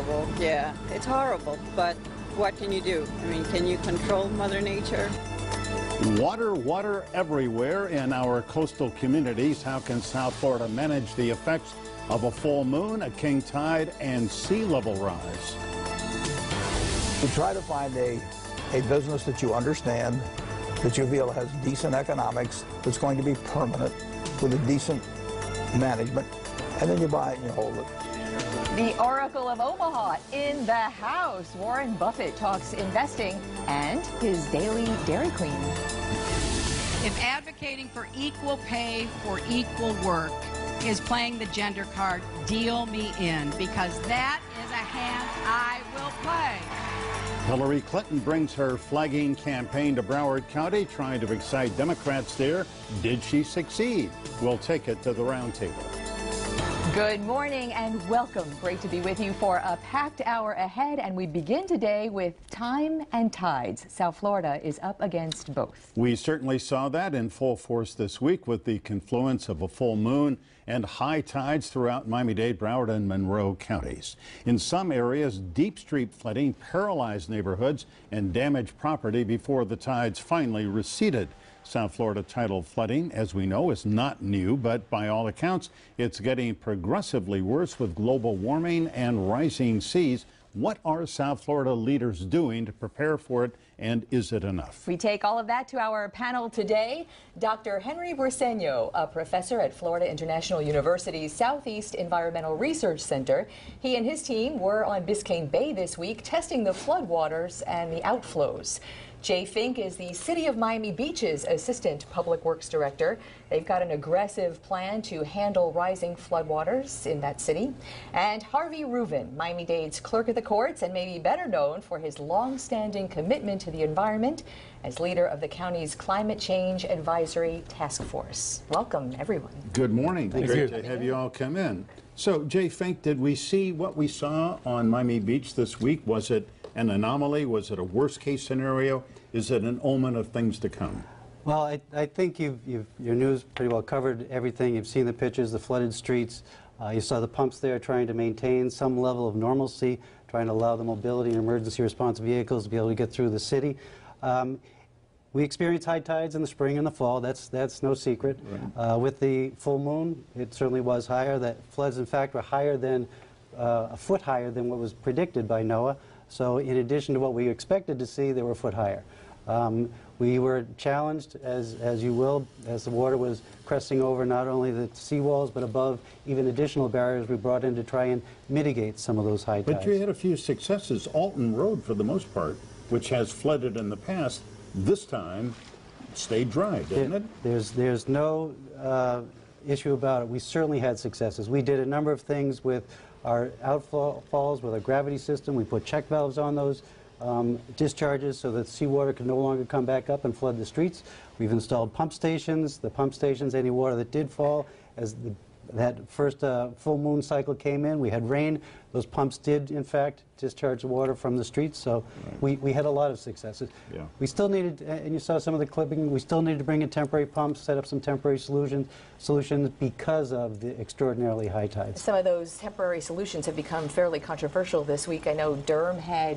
trouble. Yeah, it's horrible, but what can you do? I mean, can you control Mother Nature? Water everywhere in our coastal communities. How can South Florida manage the effects of a full moon, a king tide, and sea level rise? You try to find a business that you understand, that you feel has decent economics, that's going to be permanent, with a decent management, and then you buy it and you hold it. The Oracle of Omaha in the house. Warren Buffett talks investing and his daily Dairy Queen. If advocating for equal pay for equal work is playing the gender card, deal me in, because that is a hand I will play. Hillary Clinton brings her flagging campaign to Broward County, trying to excite Democrats there. Did she succeed? We'll take it to the roundtable. Good morning and welcome. Great to be with you for a packed hour ahead, and we begin today with time and tides. South Florida is up against both. We certainly saw that in full force this week with the confluence of a full moon and high tides throughout Miami-Dade, Broward, and Monroe counties. In some areas, deep street flooding paralyzed neighborhoods and damaged property before the tides finally receded. South Florida tidal flooding, as we know, is not new, but by all accounts, it's getting progressively worse with global warming and rising seas. What are South Florida leaders doing to prepare for it, and is it enough? We take all of that to our panel today. Dr. Henry Briceño, a professor at Florida International University's Southeast Environmental Research Center. He and his team were on Biscayne Bay this week testing the floodwaters and the outflows. Jay Fink is the City of Miami Beach's Assistant Public Works Director. They've got an aggressive plan to handle rising floodwaters in that city. And Harvey Reuven, Miami-Dade's Clerk of the Courts, and maybe better known for his long-standing commitment to the environment as leader of the county's Climate Change Advisory Task Force. Welcome, everyone. Good morning. Thank Great you. to have you all come in. So, Jay Fink, did we see what we saw on Miami Beach this week? Was it an anomaly? Was it a worst-case scenario? Is it an omen of things to come? Well, I think your news pretty well covered everything. You've seen the pictures, the flooded streets. You saw the pumps there trying to maintain some level of normalcy, trying to allow the mobility and emergency response vehicles to be able to get through the city. We experience high tides in the spring and the fall. That's no secret. Right. With the full moon, it certainly was higher. That floods, in fact, were higher than a foot higher than what was predicted by NOAA. So in addition to what we expected to see, they were a foot higher. We were challenged, as you will, as the water was cresting over not only the seawalls, but above even additional barriers we brought in to try and mitigate some of those high tides. But you had a few successes. Alton Road, for the most part, which has flooded in the past, this time stayed dry, didn't it? There's no issue about it. We certainly had successes. We did a number of things with our outfalls, with our gravity system. We put check valves on those discharges so that seawater can no longer come back up and flood the streets. We've installed pump stations. The pump stations, any water that did fall, as that first full moon cycle came in, we had rain. Those pumps did, in fact, discharge the water from the streets. So right. we had a lot of successes. Yeah. We still needed, and you saw some of the clipping, we still needed to bring in temporary pumps, set up some temporary solutions because of the extraordinarily high tides. Some of those temporary solutions have become fairly controversial this week. I know Durham had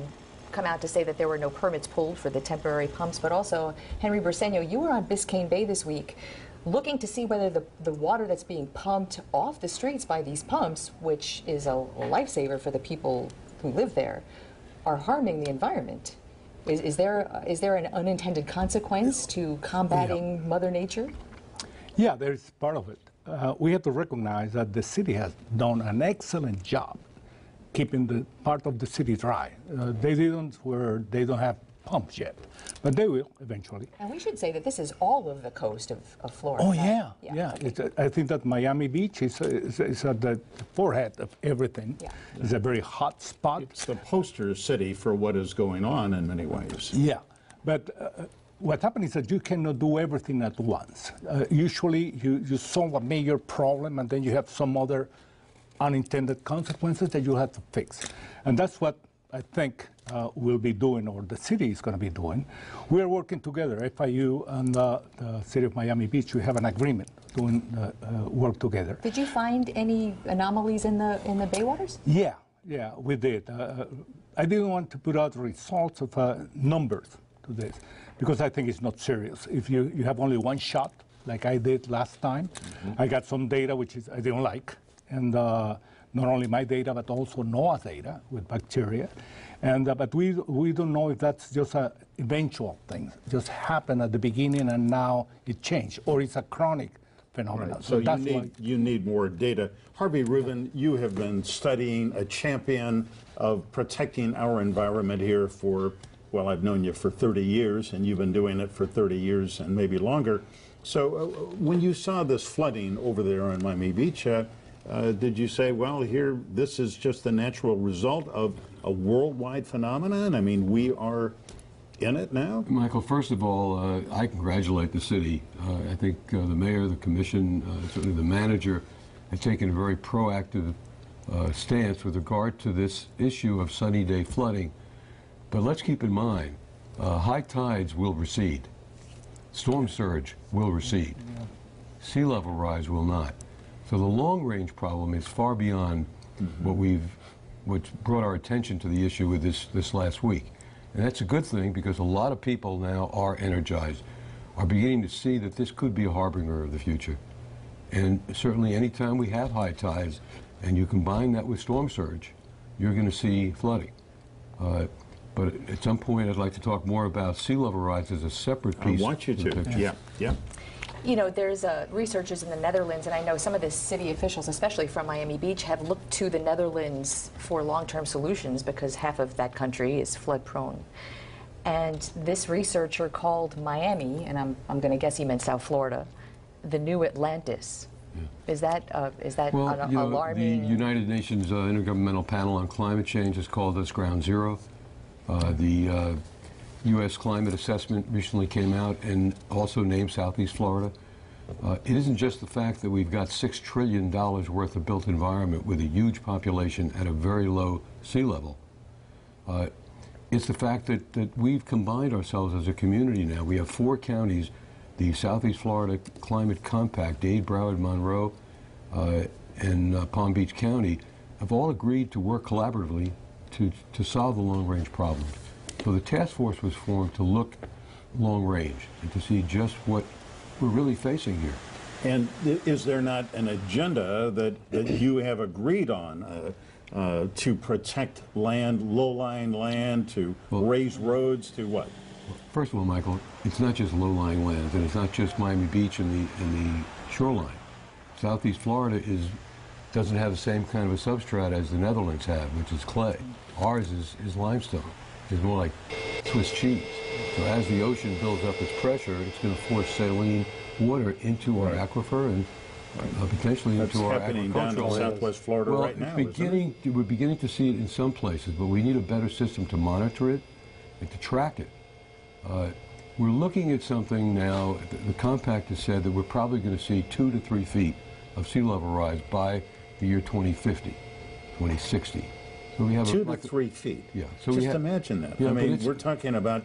come out to say that there were no permits pulled for the temporary pumps, but also, Henry Briceño, you were on Biscayne Bay this week looking to see whether the water that's being pumped off the streets by these pumps, which is a lifesaver for the people who live there, are harming the environment. Is there an unintended consequence to combating Mother Nature? Yeah, there's part of it. We have to recognize that the city has done an excellent job keeping the part of the city dry. They don't have pumps yet, but they will eventually. And we should say that this is all of the coast of Florida. Oh, yeah, yeah. Okay. I think that Miami Beach is at the forehead of everything. Yeah. It's a very hot spot. It's the poster city for what is going on in many ways. Yeah, but what happens is that you cannot do everything at once. Usually you solve a major problem and then you have some other unintended consequences that you have to fix. And that's what I think we'll be doing, or the city is going to be doing. We are working together, FIU and the City of Miami Beach. We have an agreement doing work together. Did you find any anomalies in the bay waters? Yeah, Yeah, we did. I didn't want to put out results of numbers to this because I think it's not serious. If you have only one shot, like I did last time, I got some data which is I didn't like, and not only my data but also NOAA's data with bacteria, and but we don't know if that's just an eventual thing, just happened at the beginning and now it changed, or it's a chronic phenomenon. Right. So you need more data. Harvey Rubin, you have been studying, a champion of protecting our environment here for, well, I've known you for 30 years, and you've been doing it for 30 years and maybe longer. So when you saw this flooding over there on Miami Beach, did you say, well, here, this is just the natural result of a worldwide phenomenon? I mean, we are in it now? Michael, first of all, I congratulate the city. I think the mayor, the commission, certainly the manager, have taken a very proactive stance with regard to this issue of sunny day flooding. But let's keep in mind, high tides will recede. Storm surge will recede. Sea level rise will not. So the long-range problem is far beyond what's brought our attention to the issue with this last week. And that's a good thing because a lot of people now are energized, are beginning to see that this could be a harbinger of the future. And certainly anytime we have high tides and you combine that with storm surge, you're going to see flooding. But at some point I'd like to talk more about sea level rise as a separate piece. I want you to. Yeah. You know, there's researchers in the Netherlands, and I know some of the city officials, especially from Miami Beach, have looked to the Netherlands for long-term solutions because half of that country is flood-prone. And this researcher called Miami, and I'm going to guess he meant South Florida, the new Atlantis. Yeah. Is that well, an alarming? The United Nations Intergovernmental Panel on Climate Change has called us ground zero. The U.S. climate assessment recently came out and also named Southeast Florida. It isn't just the fact that we've got $6 trillion worth of built environment with a huge population at a very low sea level. It's the fact that we've combined ourselves as a community now. We have 4 counties, the Southeast Florida Climate Compact, Dade, Broward, Monroe, and Palm Beach County, have all agreed to work collaboratively to solve the long-range problems. So the task force was formed to look long range and to see just what we're really facing here. And is there not an agenda that you have agreed on to protect land, low-lying land, to raise roads, to what? First of all, Michael, it's not just low-lying lands, and it's not just Miami Beach and the shoreline. Southeast Florida doesn't have the same kind of a substrate as the Netherlands have, which is clay. Ours is limestone. It's more like Swiss cheese. So as the ocean builds up its pressure, it's going to force saline water into our aquifer and potentially into our agricultural down in Southwest Florida right now. We're beginning to see it in some places, but we need a better system to monitor it and to track it. We're looking at something now. The compact has said that we're probably going to see 2 to 3 feet of sea level rise by the year 2050, 2060. So we have 2 to 3 feet. Yeah. So just imagine that. Yeah, I mean, we're talking about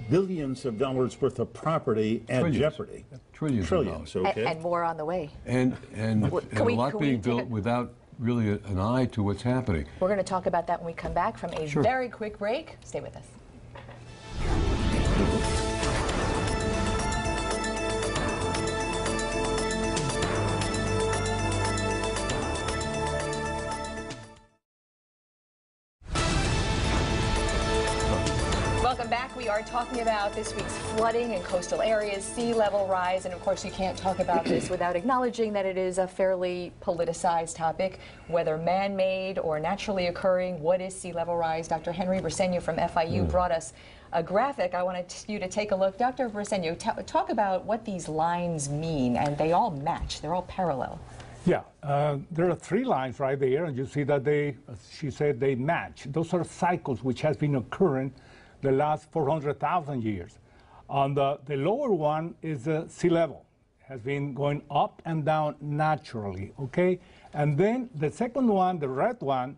billions of dollars worth of property at jeopardy. Trillions of dollars. Okay. And more on the way. And a lot being built without really an eye to what's happening. We're going to talk about that when we come back from a very quick break. Stay with us. Welcome back. We are talking about this week's flooding in coastal areas, sea level rise, and of course you can't talk about this without acknowledging that it is a fairly politicized topic, whether man-made or naturally occurring. What is sea level rise? Dr. Henry Briceño from FIU brought us a graphic. I wanted you to take a look. Dr. Briceño, talk about what these lines mean, and they all match. They're all parallel. Yeah, there are 3 lines right there, and you see that she said they match. Those are cycles which has been occurring the last 400,000 years. On the lower one is the sea level. It has been going up and down naturally, okay? And then the second one, the red line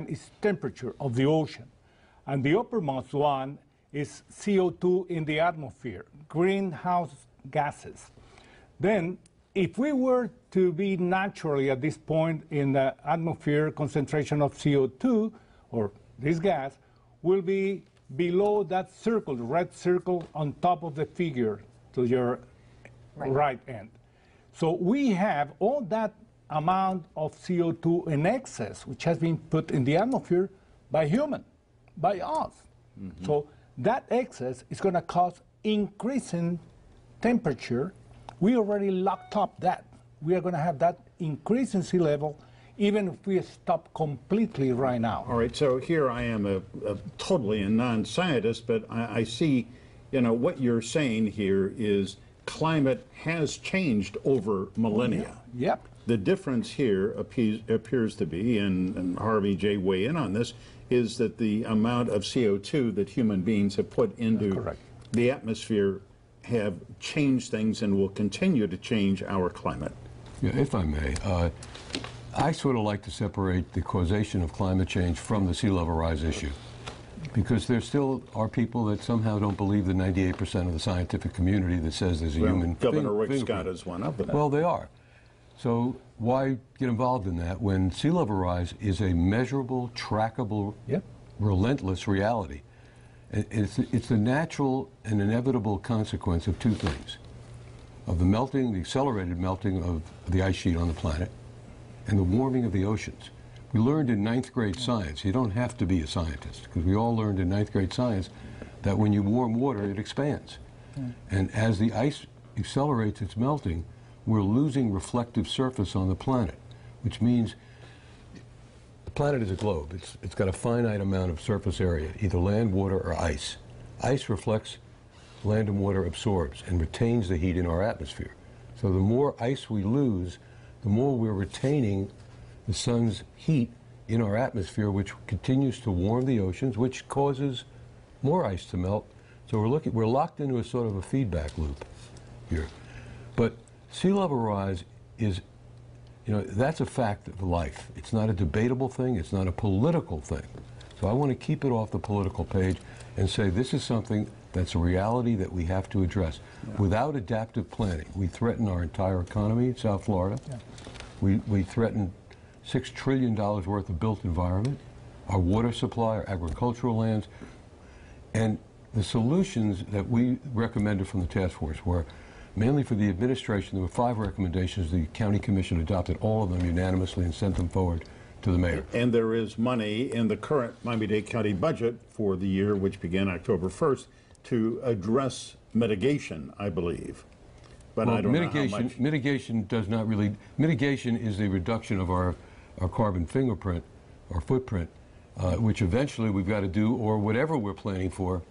is temperature of the ocean. And the uppermost one is CO2 in the atmosphere, greenhouse gases. Then, if we were to be naturally at this point in the atmosphere, concentration of CO2, or this gas, will be below that circle, the red circle on top of the figure to your right end. So we have all that amount of CO2 in excess, which has been put in the atmosphere by human, by us. So that excess is going to cause increasing temperature. We already locked up that. We are going to have that increase in sea level even if we stop completely right now. All right, so here I am totally a non-scientist, but I see, what you're saying here is climate has changed over millennia. Yep. The difference here appears to be, and Harvey J. weigh in on this, is that the amount of CO2 that human beings have put into the atmosphere have changed things and will continue to change our climate. Yeah, if I may, I sort of like to separate the causation of climate change from the sea level rise issue, because there still are people that somehow don't believe the 98% of the scientific community that says there's a human Governor Rick Scott is one of them. Well, they are. So why get involved in that when sea level rise is a measurable, trackable, relentless reality? It's the natural and inevitable consequence of two things: of the melting, the accelerated melting of the ice sheet on the planet, and the warming of the oceans. We learned in 9th grade science, you don't have to be a scientist, because we all learned in 9th grade science that when you warm water, it expands. And as the ice accelerates its melting, we're losing reflective surface on the planet, which means the planet is a globe. It's got a finite amount of surface area, either land, water, or ice. Ice reflects, land and water absorbs and retains the heat in our atmosphere. So the more ice we lose, the more we're retaining the sun's heat in our atmosphere, which continues to warm the oceans, which causes more ice to melt. So we're locked into a sort of a feedback loop here. But sea level rise is, that's a fact of life. It's not a debatable thing. It's not a political thing. So I want to keep it off the political page and say this is something that's a reality that we have to address. Without adaptive planning, we threaten our entire economy in South Florida. We threaten $6 trillion worth of built environment, our water supply, our agricultural lands. And the solutions that we recommended from the task force were mainly for the administration. There were 5 recommendations. The county commission adopted all of them unanimously and sent them forward to the mayor. And there is money in the current Miami-Dade County budget for the year, which began October 1st, to address mitigation, I believe. But I don't know how much. Mitigation does not really, mitigation is the reduction of our carbon fingerprint, our footprint, which eventually we've got to do, or whatever we're planning for,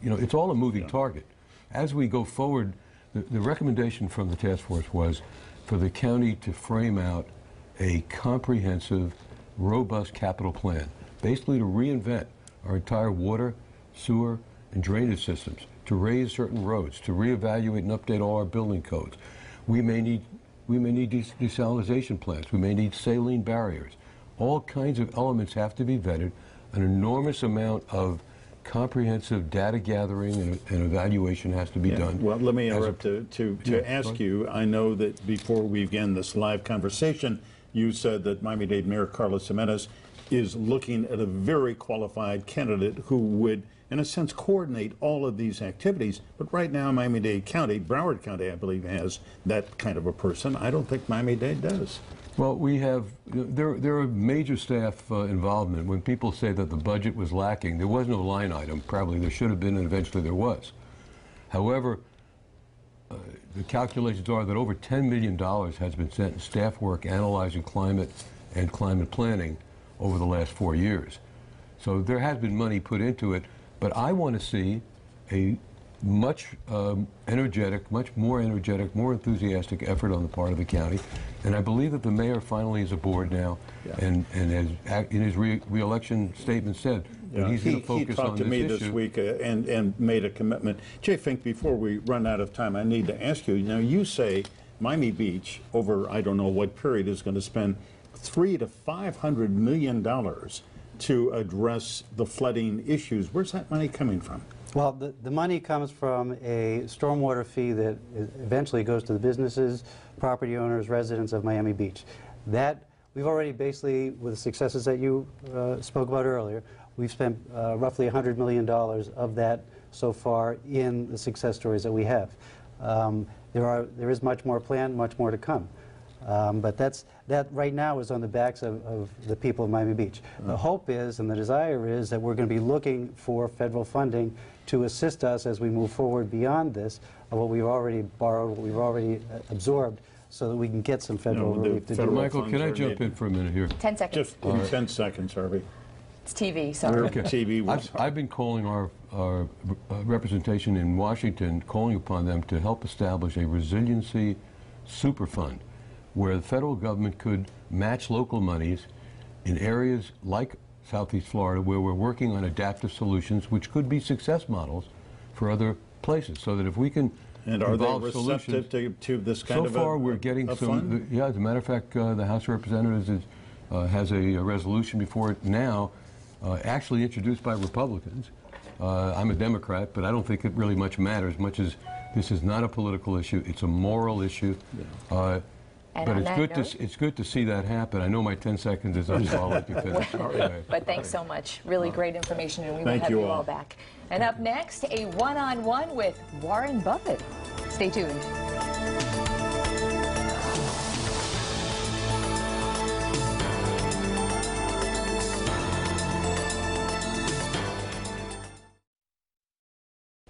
it's all a moving target. As we go forward, the recommendation from the task force was for the county to frame out a comprehensive, robust capital plan, basically to reinvent our entire water, sewer, and drainage systems, to raise certain roads, to reevaluate and update all our building codes. We may need desalination plants. We may need saline barriers. All kinds of elements have to be vetted. An enormous amount of comprehensive data gathering and evaluation has to be done. Well, let me interrupt to ask you. I know that before we begin this live conversation, you said that Miami-Dade Mayor Carlos Jimenez is looking at a very qualified candidate who would, in a sense, coordinate all of these activities. But right now, Miami-Dade County, Broward County, I believe, has that kind of a person. I don't think Miami-Dade does. Well, we have, there are major staff involvement. When people say that the budget was lacking, there was no line item. Probably there should have been, and eventually there was. However, the calculations are that over $10 million has been spent in staff work analyzing climate and climate planning over the last 4 years. So there has been money put into it, but I want to see a much energetic, much more energetic, more enthusiastic effort on the part of the county. And I believe that the mayor finally is aboard now, and has, in his re-election statement, said that he's going to focus on this issue. He talked to me this week and made a commitment. Jay Fink, before we run out of time, I need to ask you, you say Miami Beach, over I don't know what period, is going to spend $300 to $500 million to address the flooding issues. Where's that money coming from? Well, the money comes from a stormwater fee that eventually goes to the businesses, property owners, residents of Miami Beach. That, we've already basically, with the successes that you spoke about earlier, we've spent roughly $100 million of that so far in the success stories that we have. There is much more planned, much more to come. But that right now is on the backs of the people of Miami Beach. The hope is, and the desire is, that we're going to be looking for federal funding to assist us as we move forward beyond this, of what we've already borrowed, what we've already absorbed, so that we can get some federal relief to do it. Michael, can I jump in for a minute here? 10 seconds. Just in 10 seconds, Harvey. It's TV, sorry. Okay. TV. I've been calling our representation in Washington, calling upon them to help establish a resiliency super fund where the federal government could match local monies in areas like Southeast Florida, where we're working on adaptive solutions, which could be success models for other places, so that if we can involve solutions. To this kind of so far, we're getting some. Yeah, as a matter of fact, the House of Representatives has a resolution before it now, actually introduced by Republicans. I'm a Democrat, but I don't think it really much matters, much as this is not a political issue; it's a moral issue. Yeah. But it's good to see that happen. I know my 10 seconds is up, so I'll let you finish. But thanks so much. Really great information, and we will have you all back. And up next, a one-on-one with Warren Buffett. Stay tuned.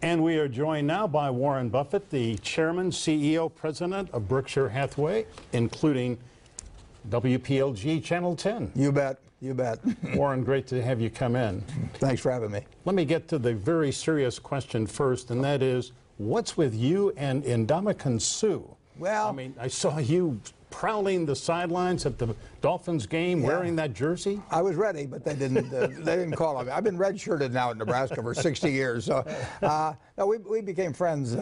And we are joined now by Warren Buffett, the chairman, CEO, president of Berkshire Hathaway, including WPLG Channel 10. You bet. You bet. Warren, great to have you come in. Thanks for having me. Let me get to the very serious question first, and that is, what's with you and Ndamukong Suh? Well, I mean, I saw you prowling the sidelines at the Dolphins game, wearing that jersey. I was ready, but they didn't call on me. I've been red-shirted now in Nebraska for 60 years. So, no, we became friends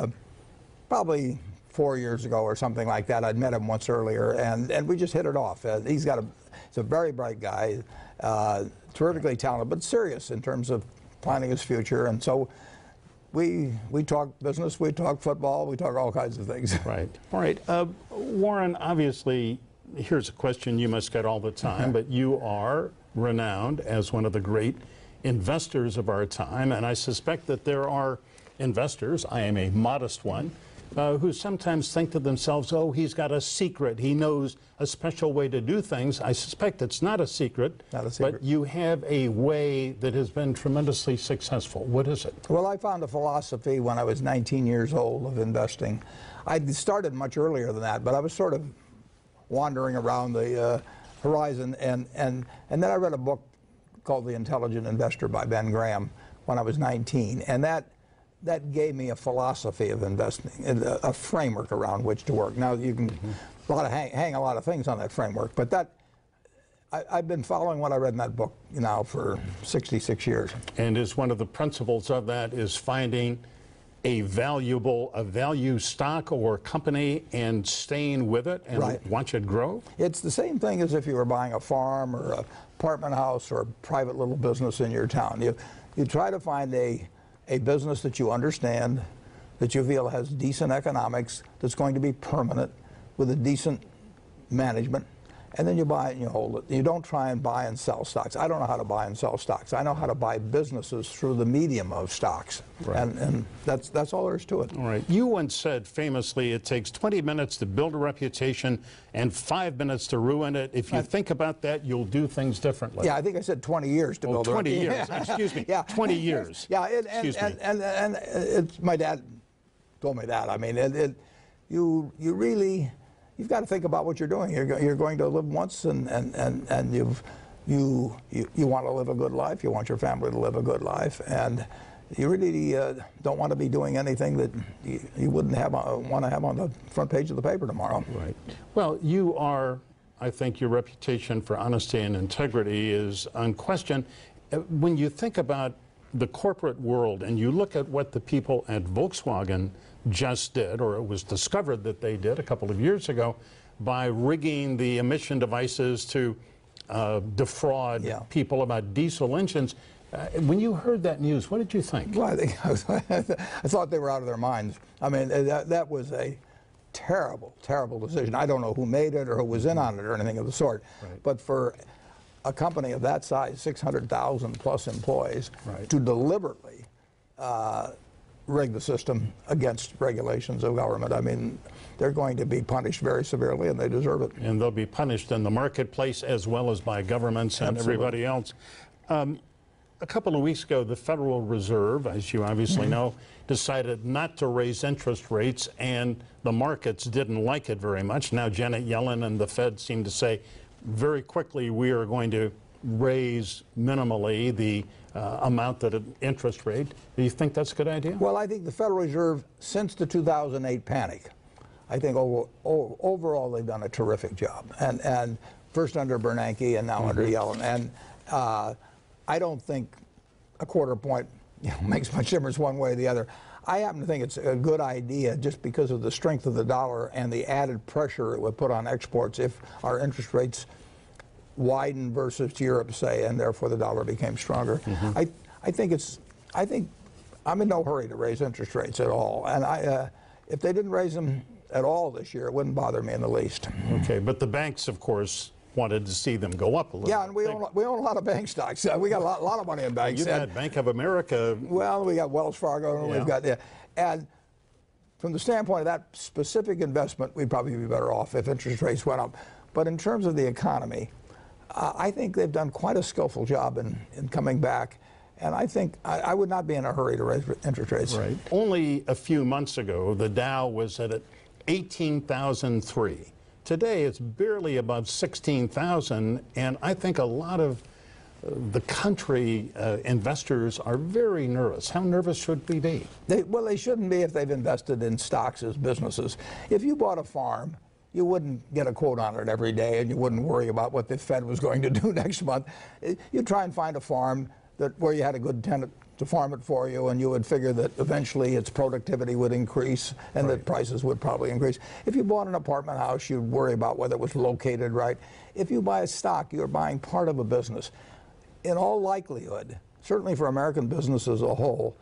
probably 4 years ago or something like that. I'd met him once earlier, and we just hit it off. He's a very bright guy, terrifically talented, but serious in terms of planning his future. And so we talk business, we talk football, we talk all kinds of things. Right. All right. Warren, obviously, here's a question you must get all the time, but you are renowned as one of the great investors of our time, and I suspect that there are investors, I am a modest one, who sometimes think to themselves, oh, he's got a secret, he knows a special way to do things. I suspect it's not a secret, but you have a way that has been tremendously successful. What is it? Well, I found a philosophy when I was 19 years old of investing. I started much earlier than that, but I was sort of wandering around the horizon, and then I read a book called The Intelligent Investor by Ben Graham when I was 19, and that gave me a philosophy of investing, a framework around which to work. Now, you can hang a lot of things on that framework, but I've been following what I read in that book now for 66 years. And is one of the principles of that is finding a value stock or company and staying with it and watch it grow? It's the same thing as if you were buying a farm or an apartment house or a private little business in your town. You try to find a business that you understand, that you feel has decent economics, that's going to be permanent, with a decent management, and then you buy it and you hold it. You don't try and buy and sell stocks. I don't know how to buy and sell stocks. I know how to buy businesses through the medium of stocks, and that's all there is to it. All right. You once said famously, it takes 20 minutes to build a reputation and 5 minutes to ruin it. If you think about that, you'll do things differently. Yeah, I think I said 20 years to build a reputation. 20 years. Excuse me. Yeah. 20 years. Yeah, and it's, my dad told me that. I mean, you really, you've got to think about what you're doing. You're going to live once, and you want to live a good life. You want your family to live a good life, and you really don't want to be doing anything that you wouldn't want to have on the front page of the paper tomorrow. Right. Well, you are, I think your reputation for honesty and integrity is unquestioned. When you think about the corporate world and you look at what the people at Volkswagen just did, or it was discovered that they did a couple of years ago, by rigging the emission devices to defraud people about diesel engines, When you heard that news, what did you think? Well, I thought they were out of their minds. I mean, that was a terrible, terrible decision. I don't know who made it or who was in on it or anything of the sort. Right. But for a company of that size, 600,000 plus employees, right, to deliberately rig the system against regulations of government, I mean, they're going to be punished very severely, and they deserve it. And they'll be punished in the marketplace as well as by governments and everybody else. A couple of weeks ago, the Federal Reserve, as you obviously know, decided not to raise interest rates, and the markets didn't like it very much. Now Janet Yellen and the Fed seem to say very quickly we are going to raise minimally the amount that an interest rate. Do you think that's a good idea? Well, I think the Federal Reserve, since the 2008 panic, I think overall they've done a terrific job. And first under Bernanke and now under Yellen. And I don't think a quarter point makes much difference one way or the other. I happen to think it's a good idea just because of the strength of the dollar and the added pressure it would put on exports if our interest rates widen versus Europe, say, and therefore the dollar became stronger. I think I'm in no hurry to raise interest rates at all. And if they didn't raise them at all this year, it wouldn't bother me in the least. Okay, but the banks, of course, wanted to see them go up a little. Yeah, and we own a lot of bank stocks. We got a lot of money in banks. You've had Bank of America. Well, we got Wells Fargo, and we've got, and from the standpoint of that specific investment, we'd probably be better off if interest rates went up. But in terms of the economy, I think they've done quite a skillful job in coming back. And I think I would not be in a hurry to raise interest rates. Right. Only a few months ago, the Dow was at 18,003. Today, it's barely above 16,000, and I think a lot of the country investors are very nervous. How nervous should we be? Well, they shouldn't be if they've invested in stocks as businesses. If you bought a farm, you wouldn't get a quote on it every day, and you wouldn't worry about what the Fed was going to do next month. You'd try and find a farm where you had a good tenant to farm it for you, and you would figure that eventually its productivity would increase and that prices would probably increase. If you bought an apartment house, you'd worry about whether it was located right. If you buy a stock, you're buying part of a business. In all likelihood, certainly for American business as a whole,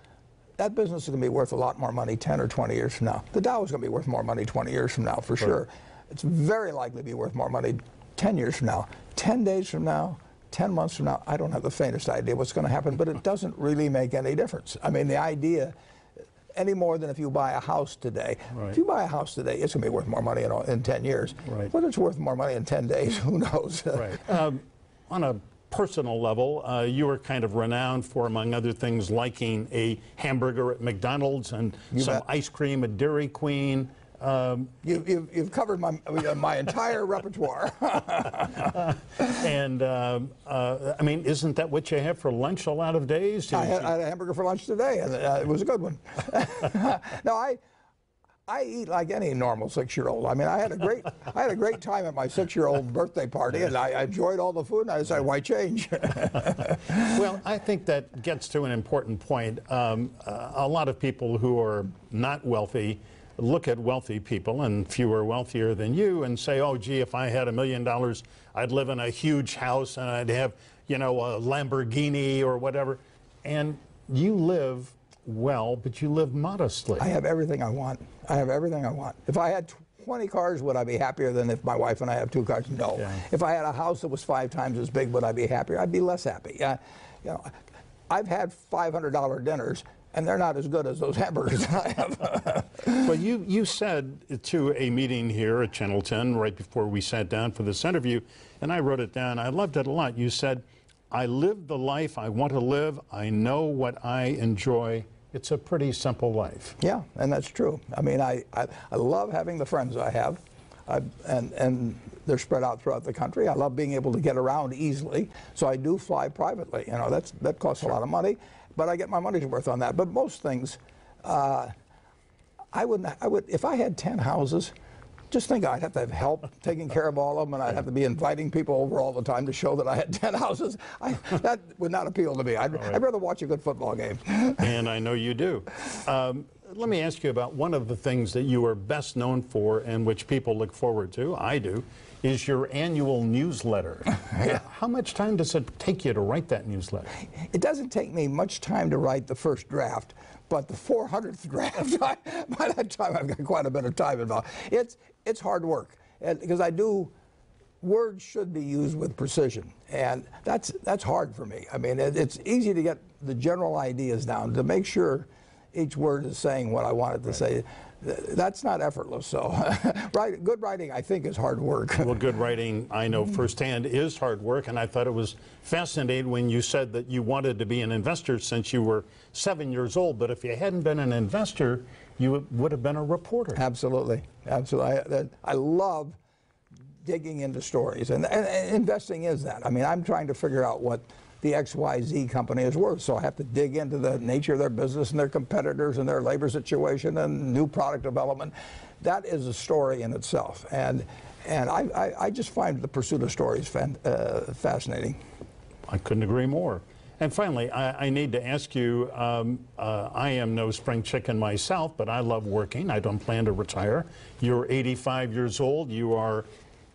that business is going to be worth a lot more money 10 or 20 years from now. The Dow is going to be worth more money 20 years from now, for sure. It's very likely to be worth more money 10 years from now. 10 days from now, 10 months from now, I don't have the faintest idea what's going to happen, but it doesn't really make any difference. I mean, the idea, any more than if you buy a house today. If you buy a house today, it's going to be worth more money in 10 years. Whether it's worth more money in 10 days, who knows? On a personal level, you were kind of renowned for, among other things, liking a hamburger at McDonald's and some ice cream at Dairy Queen. You've covered my entire repertoire. And I mean, isn't that what you have for lunch a lot of days? I had a hamburger for lunch today, and it was a good one. No, I eat like any normal 6-year-old. I mean, I had a great time at my 6-year-old birthday party, and I enjoyed all the food, and I decided, why change? Well, I think that gets to an important point. A lot of people who are not wealthy look at wealthy people, and few are wealthier than you, and say, oh, gee, if I had $1 million, I'd live in a huge house, and I'd have, you know, a Lamborghini or whatever. And you live well, but you live modestly. I have everything I want. I have everything I want. If I had 20 cars, would I be happier than if my wife and I have 2 cars? No. Yeah. If I had a house that was 5 times as big, would I be happier? I'd be less happy. You know, I've had $500 dinners, and they're not as good as those hamburgers I have. Well, you said to a meeting here at Channel 10 right before we sat down for this interview, and I wrote it down. I loved it a lot. You said, I live the life I want to live. I know what I enjoy. It's a pretty simple life. Yeah, and that's true. I mean, I love having the friends I have, and they're spread out throughout the country. I love being able to get around easily, so I do fly privately. You know, that costs a lot of money, but I get my money's worth on that. But most things, I would if I had 10 houses. Just think I'd have to have help taking care of all of them, and I'd have to be inviting people over all the time to show that I had 10 houses. That would not appeal to me. I'd rather watch a good football game. And I know you do. Let me ask you about one of the things that you are best known for and which people look forward to, I do, is your annual newsletter. How much time does it take you to write that newsletter? It doesn't take me much time to write the first draft, but the 400th draft, by that time I've got quite a bit of time involved. It's hard work, because words should be used with precision, and that's hard for me. I mean, it's easy to get the general ideas down, to make sure each word is saying what I want it to say. That's not effortless. So good writing, I think, is hard work. Well, good writing, I know firsthand, is hard work, and I thought it was fascinating when you said that you wanted to be an investor since you were 7 years old, but if you hadn't been an investor, you would have been a reporter. Absolutely. Absolutely. I love digging into stories, and investing is that. I mean, I'm trying to figure out what the XYZ company is worth, so I have to dig into the nature of their business and their competitors and their labor situation and new product development. That is a story in itself, and I just find the pursuit of stories fascinating. I couldn't agree more. And finally, I need to ask you, I am no spring chicken myself, but I love working. I don't plan to retire. You're 85 years old. You are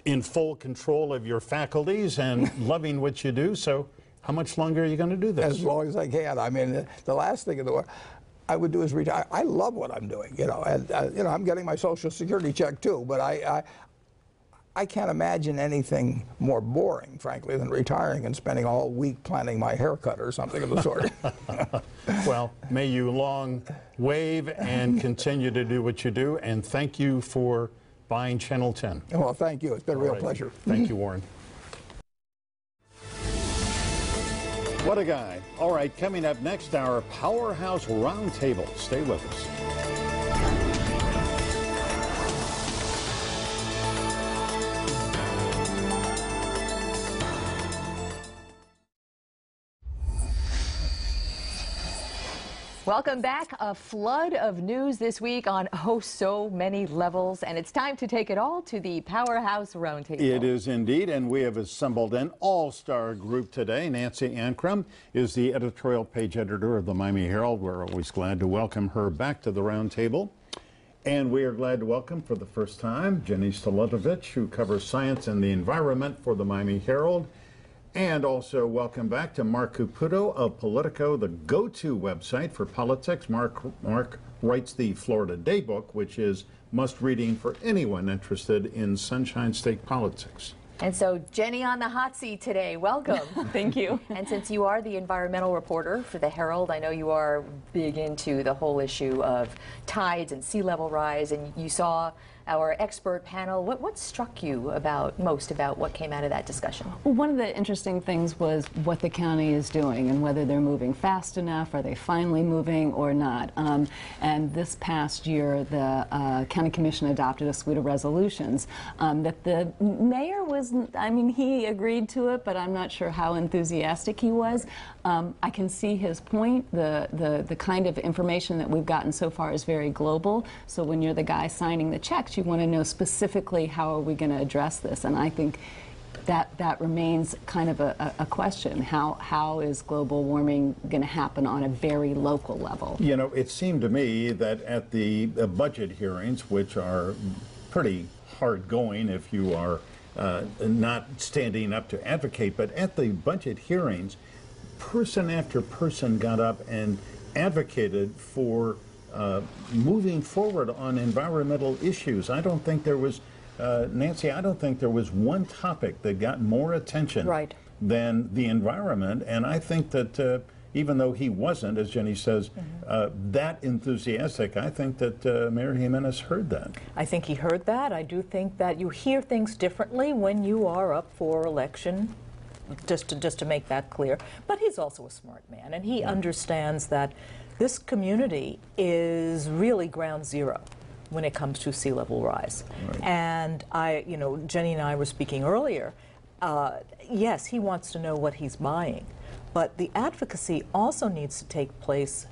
in full control of your faculties and loving what you do. So how much longer are you going to do this? As long as I can. I mean, the last thing in the world I would do is retire. I love what I'm doing, you know, and you know, I'm getting my Social Security check too, but I can't imagine anything more boring, frankly, than retiring and spending all week planning my haircut or something of the sort. Well, may you long wave and continue to do what you do, and thank you for buying Channel 10. Well, thank you. It's been a real pleasure. Thank you, Warren. What a guy. All right, coming up next, our Powerhouse Roundtable. Stay with us. Welcome back. A flood of news this week on so many levels, and it's time to take it all to the Powerhouse Roundtable. It is indeed, and we have assembled an all-star group today. Nancy Ancrum is the editorial page editor of the Miami Herald. We're always glad to welcome her back to the Roundtable. And we are glad to welcome for the first time Jenny Staletovich, who covers science and the environment for the Miami Herald. And also welcome back to Mark Caputo of Politico, the go-to website for politics. Mark writes the Florida Daybook, which is must-reading for anyone interested in Sunshine State politics. And so, Jenny on the hot seat today. Welcome. Thank you. And since you are the environmental reporter for the Herald, I know you are big into the whole issue of tides and sea level rise, and you saw our expert panel. What struck you most about what came out of that discussion? Well, one of the interesting things was what the county is doing and whether they're moving fast enough, are they finally moving or not. And this past year, the County Commission adopted a suite of resolutions that the mayor was, I mean, he agreed to it, but I'm not sure how enthusiastic he was. I can see his point. The kind of information that we've gotten so far is very global. So when you're the guy signing the checks, you want to know specifically how are we going to address this. And I think that remains kind of a question. How is global warming going to happen on a very local level? You know, it seemed to me that at the budget hearings, which are pretty hard going if you are not standing up to advocate, but at the budget hearings, person after person got up and advocated for moving forward on environmental issues. I don't think there was, Nancy, I don't think there was one topic that got more attention than the environment. And I think that even though he wasn't, as Jenny says, that enthusiastic, I think that Mayor Jimenez heard that. I think he heard that. I do think that you hear things differently when you are up for election, just to make that clear. But he's also a smart man, and he understands that this community is really ground zero when it comes to sea level rise. And Jenny and I were speaking earlier. Yes, he wants to know what he's buying, but the advocacy also needs to take place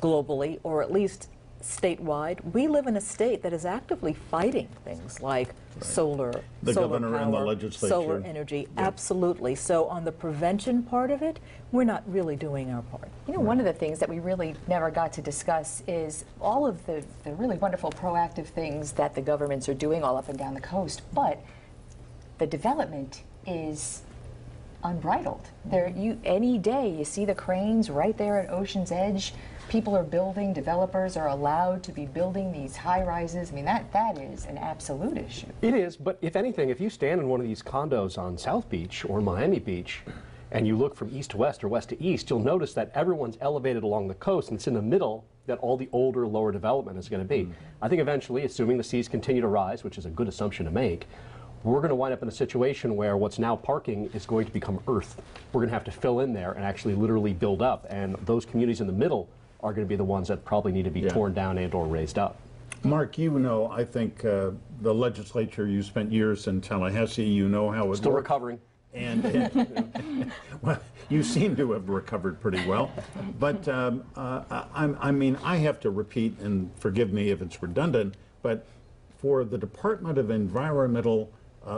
globally, or at least statewide. We live in a state that is actively fighting things like solar, the solar governor power, and the legislature, solar energy. Absolutely. So on the prevention part of it, we're not really doing our part. You know, one of the things that we really never got to discuss is all of the really wonderful proactive things that the governments are doing all up and down the coast, but the development is unbridled. Any day you see the cranes right there at Ocean's Edge. People are building, developers are allowed to be building these high rises. I mean, that is an absolute issue. It is, but if anything, if you stand in one of these condos on South Beach or Miami Beach and you look from east to west or west to east, you'll notice that everyone's elevated along the coast, and it's in the middle that all the older, lower development is going to be. I think eventually, assuming the seas continue to rise, which is a good assumption to make, we're going to wind up in a situation where what's now parking is going to become earth. We're going to have to fill in there and actually literally build up, and those communities in the middle are going to be the ones that probably need to be torn down and or raised up. Mark, you know, I think the legislature, you spent years in Tallahassee, you know how it Still works. recovering. And well, you seem to have recovered pretty well. But I mean, I have to repeat, and forgive me if it's redundant, but for the Department of Environmental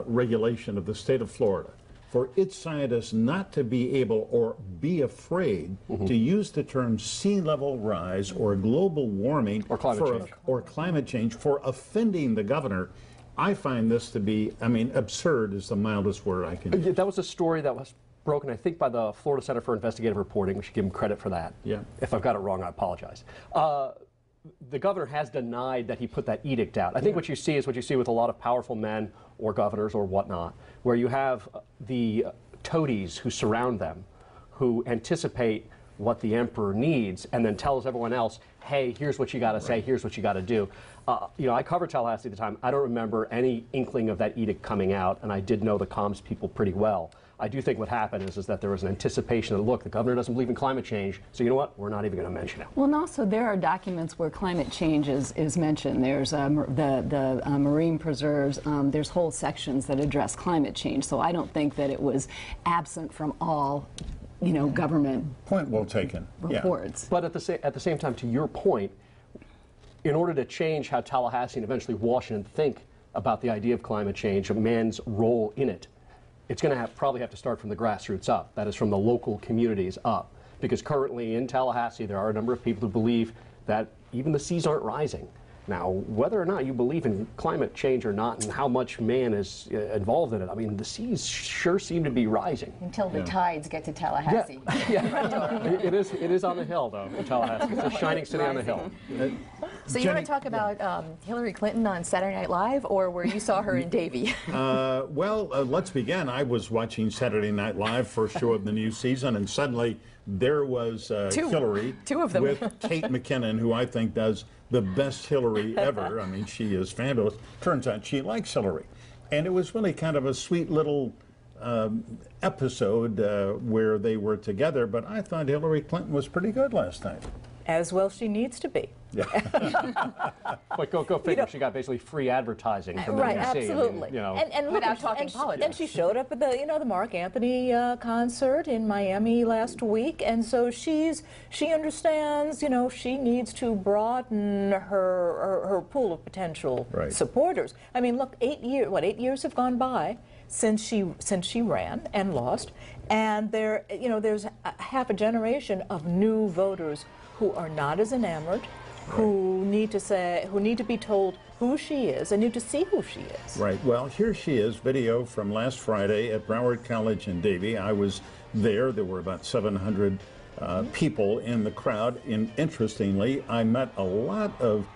Regulation of the state of Florida, for its scientists not to be able or be afraid to use the term sea level rise or global warming or climate change for offending the governor, I find this to be, I mean, absurd is the mildest word I can use. That was a story that was broken, I think, by the Florida Center for Investigative Reporting. We should give them credit for that. Yeah. If I've got it wrong, I apologize. The governor has denied that he put that edict out. I think what you see is what you see with a lot of powerful men or governors or whatnot, where you have the toadies who surround them, who anticipate what the emperor needs and then tells everyone else, hey, here's what you got to say, here's what you got to do. You know, I covered Tallahassee at the time. I don't remember any inkling of that edict coming out, and I did know the comms people pretty well. I do think what happened is that there was an anticipation that, look, the governor doesn't believe in climate change, so you know what, we're not even going to mention it. Well, and also there are documents where climate change is mentioned. There's the marine preserves, there's whole sections that address climate change, so I don't think that it was absent from all, you know, government point well taken reports. Yeah. But at the same time, to your point, in order to change how Tallahassee and eventually Washington think about the idea of climate change, of man's role in it, it's going to probably have to start from the grassroots up. That is, from the local communities up. Because currently in Tallahassee, there are a number of people who believe that even the seas aren't rising. Now, whether or not you believe in climate change or not, and how much man is involved in it, I mean, the seas sure seem to be rising. Until the tides get to Tallahassee. It is on the hill, though, in Tallahassee. It's a shining city on the hill. So you want to talk about Hillary Clinton on Saturday Night Live, or where you saw her in Davie? Well, let's begin. I was watching Saturday Night Live, first show of the new season, and suddenly there was Hillary with Kate McKinnon, who I think does the best Hillary ever. I mean, she is fabulous. Turns out she likes Hillary. And it was really kind of a sweet little episode where they were together, but I thought Hillary Clinton was pretty good last night. As well she needs to be. Yeah. But go figure. You know, she got basically free advertising from right, the NBC. absolutely. I mean, you know. And without talking politics. And she showed up at the, you know, the Mark Anthony concert in Miami last week, and so she understands, you know, she needs to broaden her pool of potential supporters. I mean, look, 8 years have gone by since she ran and lost, and there, you know, there's half a generation of new voters who are not as enamored, who need to be told who she is and need to see who she is. Right. Well, here she is, video from last Friday at Broward College in Davie. I was there. There were about 700 people in the crowd. And interestingly, I met a lot of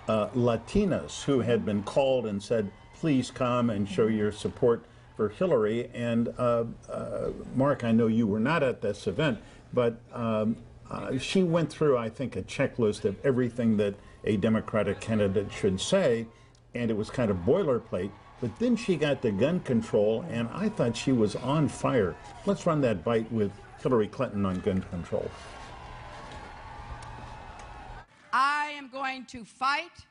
Latinas who had been called and said, please come and show your support for Hillary. And Mark, I know you were not at this event, but she went through, I think, a checklist of everything that a Democratic candidate should say, and it was kind of boilerplate. But then she got to gun control, and I thought she was on fire. Let's run that bite with Hillary Clinton on gun control. I am going to fight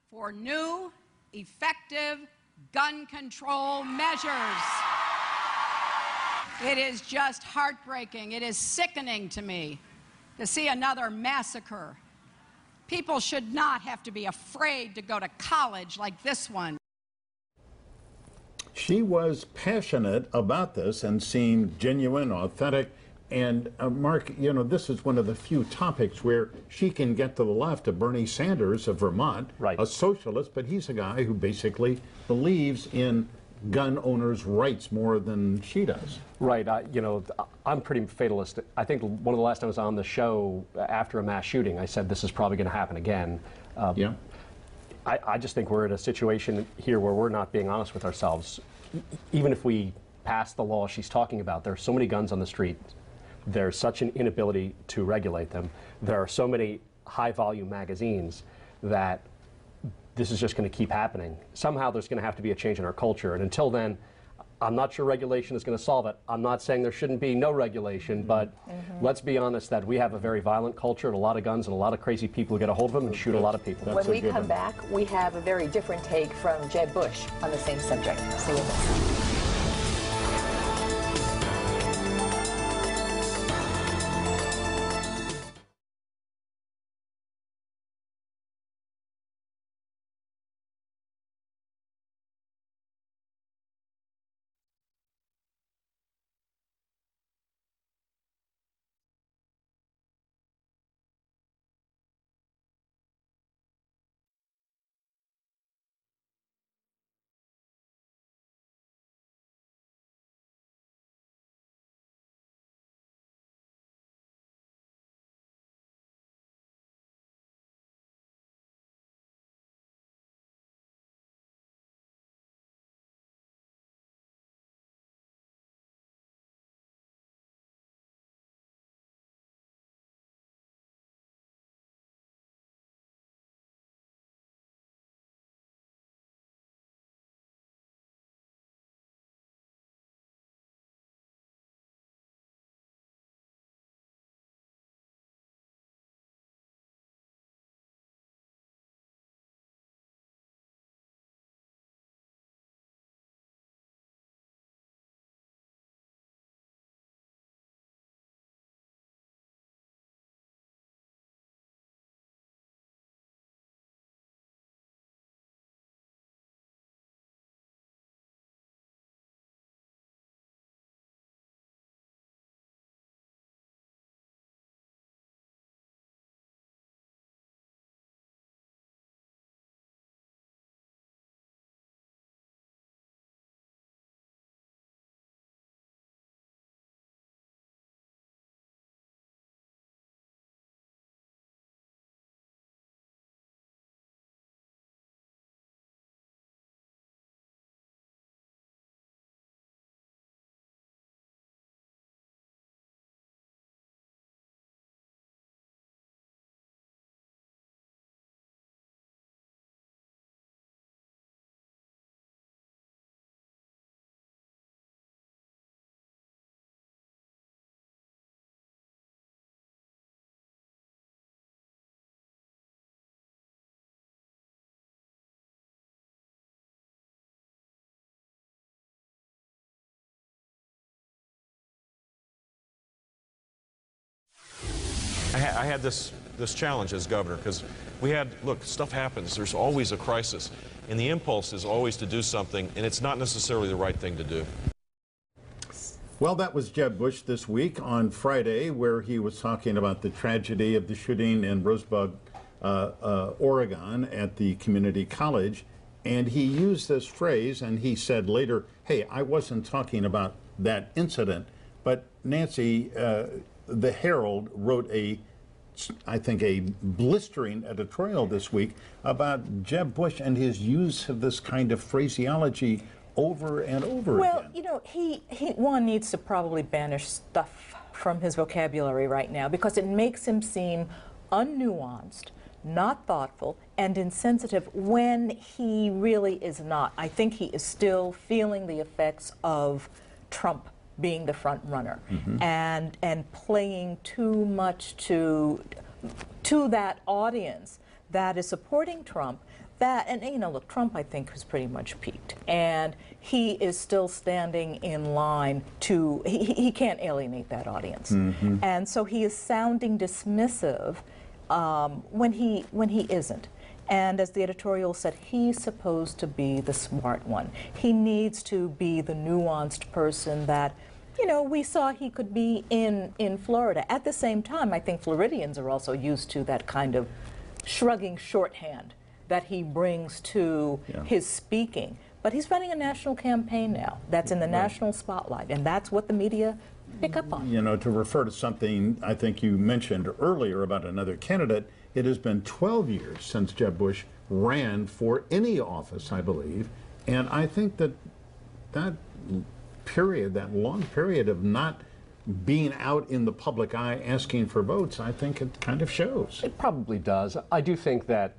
for new, effective gun control measures. It is just heartbreaking. It is sickening to me to see another massacre. People should not have to be afraid to go to college like this one. She was passionate about this and seemed genuine, authentic. And Mark, you know, this is one of the few topics where she can get to the left of Bernie Sanders of Vermont, a socialist, but he's a guy who basically believes in gun owners' rights more than she does. Right. You know, I'm pretty fatalist. I think one of the last times I was on the show after a mass shooting, I said this is probably going to happen again. Yeah. I just think we're in a situation here where we're not being honest with ourselves. Even if we pass the law she's talking about, there are so many guns on the street. There's such an inability to regulate them. There are so many high-volume magazines that this is just going to keep happening. Somehow there's going to have to be a change in our culture. And until then, I'm not sure regulation is going to solve it. I'm not saying there shouldn't be no regulation, but let's be honest that we have a very violent culture and a lot of guns and a lot of crazy people who get a hold of them and shoot a lot of people. When we come back, we have a very different take from Jeb Bush on the same subject. Stay with us. I had this challenge as governor because we had, look, stuff happens. There's always a crisis. And the impulse is always to do something, and it's not necessarily the right thing to do. Well, that was Jeb Bush this week on Friday, where he was talking about the tragedy of the shooting in Rosebud, Oregon at the community college. And he used this phrase, and he said later, hey, I wasn't talking about that incident. But Nancy, the Herald wrote I think a blistering editorial this week about Jeb Bush and his use of this kind of phraseology over and over again. Well, you know, one needs to probably banish stuff from his vocabulary right now because it makes him seem unnuanced, not thoughtful, and insensitive when he really is not. I think he is still feeling the effects of Trump being the front runner and playing too much to that audience that is supporting Trump. And you know, look, Trump I think has pretty much peaked, and he is still standing in line to he can't alienate that audience, and so he is sounding dismissive when he isn't. And as the editorial said, he's supposed to be the smart one. He needs to be the nuanced person that, you know, we saw he could be in Florida. At the same time, I think Floridians are also used to that kind of shrugging shorthand that he brings to his speaking. But he's running a national campaign now that's in the national spotlight, and that's what the media pick up on. You know, to refer to something I think you mentioned earlier about another candidate, it has been 12 years since Jeb Bush ran for any office, I believe, and I think that that period, that long period of not being out in the public eye asking for votes, I think it kind of shows. It probably does. I do think that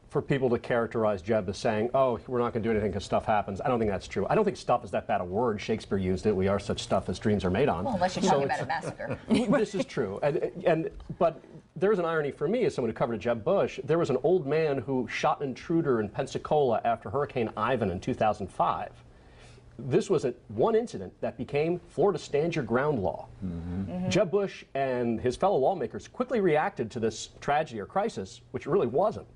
for people to characterize Jeb as saying, oh, we're not going to do anything because stuff happens, I don't think that's true. I don't think stuff is that bad a word. Shakespeare used it. We are such stuff as dreams are made on. Well, unless you're talking about a massacre. This is true. But there's an irony for me as someone who covered Jeb Bush. There was an old man who shot an intruder in Pensacola after Hurricane Ivan in 2005. This was one incident that became Florida stand your ground law. Jeb Bush and his fellow lawmakers quickly reacted to this tragedy or crisis, which it really wasn't,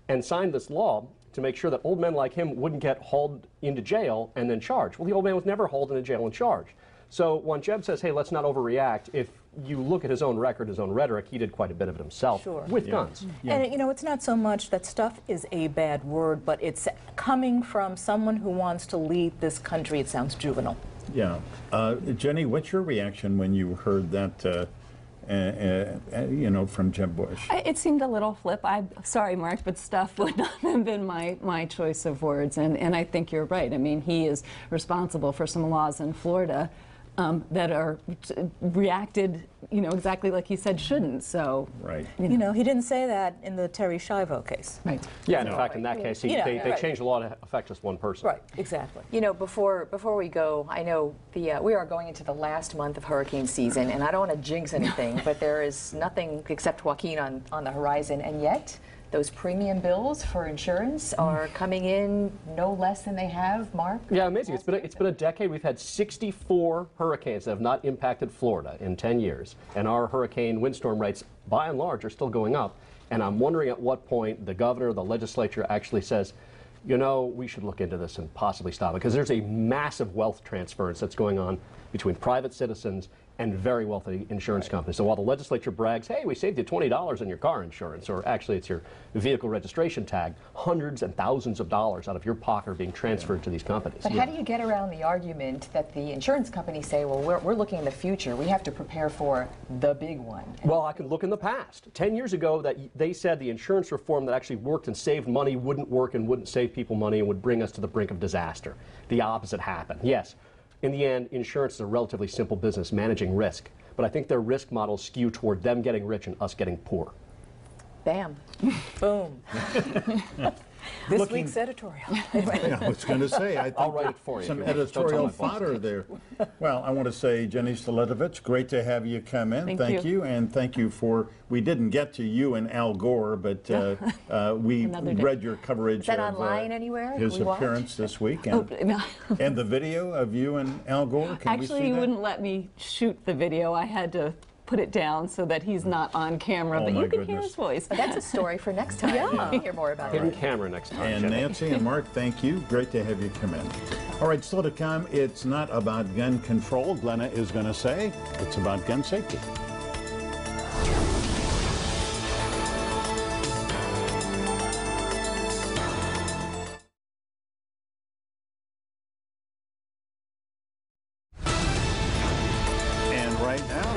and signed this law to make sure that old men like him wouldn't get hauled into jail and then charged. Well, the old man was never hauled into jail and charged. So when Jeb says, hey, let's not overreact, if you look at his own record, his own rhetoric, he did quite a bit of it himself with guns. And, you know, it's not so much that stuff is a bad word, but it's coming from someone who wants to lead this country. It sounds juvenile. Yeah. Jenny, what's your reaction when you heard that, you know, from Jeb Bush? It seemed a little flip. I'm sorry, Mark, but stuff would not have been my choice of words. And I think you're right. I mean, he is responsible for some laws in Florida that are reacted, you know, exactly like he said shouldn't. So, you know, he didn't say that in the Terry Schiavo case. Right. Yeah, in fact, in that case, they changed the law to affect just one person. Right, exactly. You know, before we go, I know we are going into the last month of hurricane season, and I don't want to jinx anything, but there is nothing except Joaquin on the horizon, and yet those premium bills for insurance are coming in no less than they have, Mark? Yeah, amazing. It's been a decade. We've had 64 hurricanes that have not impacted Florida in 10 years. And our hurricane windstorm rates, by and large, are still going up. And I'm wondering at what point the governor, the legislature actually says, you know, we should look into this and possibly stop it. Because there's a massive wealth transference that's going on between private citizens and very wealthy insurance companies. So while the legislature brags, hey, we saved you $20 on your car insurance, or actually it's your vehicle registration tag, hundreds and thousands of dollars out of your pocket are being transferred to these companies. But how do you get around the argument that the insurance companies say, well, we're looking in the future, we have to prepare for the big one? Well, I can look in the past. 10 years ago, that they said the insurance reform that actually worked and saved money wouldn't work and wouldn't save people money and would bring us to the brink of disaster. The opposite happened. Yes. In the end, insurance is a relatively simple business, managing risk. But I think their risk models skew toward them getting rich and us getting poor. Bam. Boom. This week's editorial. Yeah, I was going to say, I think I'll write it for you. Some editorial fodder there. Well, I want to say, Jenny Staletovich, great to have you come in. Thank you. And thank you for, we didn't get to you and Al Gore, but we read your coverage of online anywhere? His appearance this week. And, and the video of you and Al Gore, can we see Actually, he that? wouldn't let me shoot the video. I had to put it down so that he's not on camera, but you can hear his voice. But that's a story for next time. You can hear more about it. Hidden camera next time. And Nancy and Mark, thank you. Great to have you come in. All right, still to come, it's not about gun control, Glenna is going to say. It's about gun safety.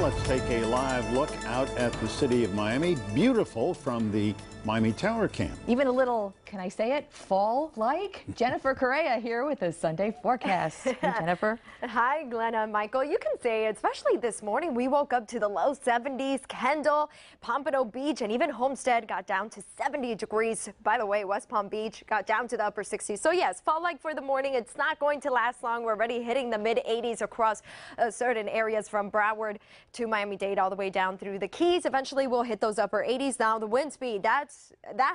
Let's take a live look out at the city of Miami. Beautiful from the Miami Tower Cam. Even a little, can I say it, fall-like? Jennifer Correa here with the Sunday forecast. Hey, Jennifer. Hi, Glenna, Michael. You can say it, especially this morning. We woke up to the low 70s. Kendall, Pompano Beach, and even Homestead got down to 70 degrees. By the way, West Palm Beach got down to the upper 60s. So yes, fall-like for the morning. It's not going to last long. We're already hitting the mid-80s across certain areas from Broward to Miami-Dade all the way down through the Keys. Eventually, we'll hit those upper 80s. Now, the wind speed, that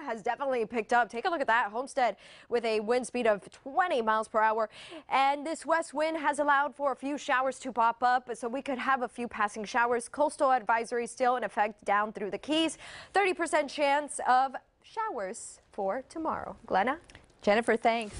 has definitely picked up. Take a look at that. Homestead with a wind speed of 20 miles per hour. And this west wind has allowed for a few showers to pop up, so we could have a few passing showers. Coastal advisory still in effect down through the Keys. 30% chance of showers for tomorrow. Glenna? Jennifer, thanks.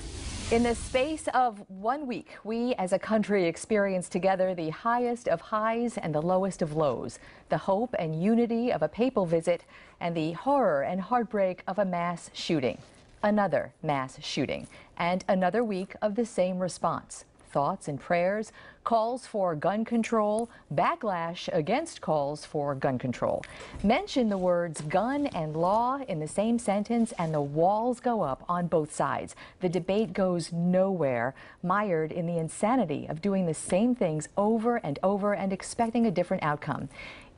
In the space of 1 week, we as a country experienced together the highest of highs and the lowest of lows, the hope and unity of a papal visit, and the horror and heartbreak of a mass shooting. Another mass shooting and another week of the same response. Thoughts and prayers, calls for gun control, backlash against calls for gun control. Mention the words gun and law in the same sentence and the walls go up on both sides. The debate goes nowhere, mired in the insanity of doing the same things over and over and expecting a different outcome.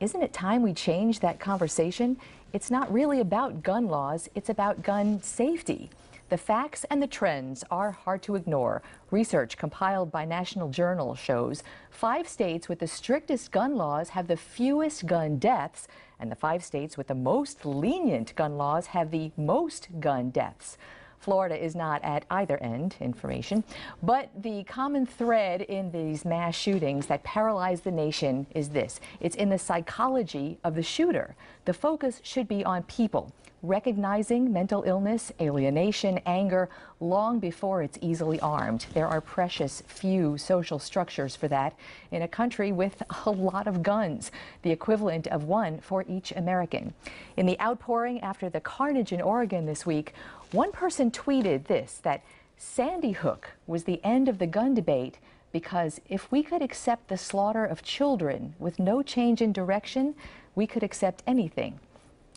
Isn't it time we change that conversation? It's not really about gun laws, it's about gun safety. The facts and the trends are hard to ignore. Research compiled by National Journal shows 5 states with the strictest gun laws have the fewest gun deaths, and the 5 states with the most lenient gun laws have the most gun deaths. Florida is not at either end, information, but the common thread in these mass shootings that paralyze the nation is this. It's in the psychology of the shooter. The focus should be on people, recognizing mental illness, alienation, anger, long before it's easily armed. There are precious few social structures for that in a country with a lot of guns, the equivalent of one for each American. In the outpouring after the carnage in Oregon this week, one person tweeted this, that Sandy Hook was the end of the gun debate because if we could accept the slaughter of children with no change in direction, we could accept anything.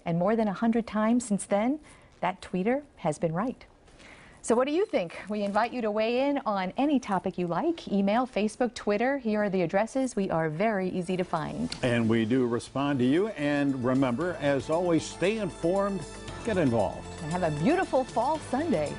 And more than 100 times since then, that tweeter has been right. So what do you think? We invite you to weigh in on any topic you like. Email, Facebook, Twitter. Here are the addresses. We are very easy to find. And we do respond to you. And remember, as always, stay informed, get involved. And have a beautiful fall Sunday.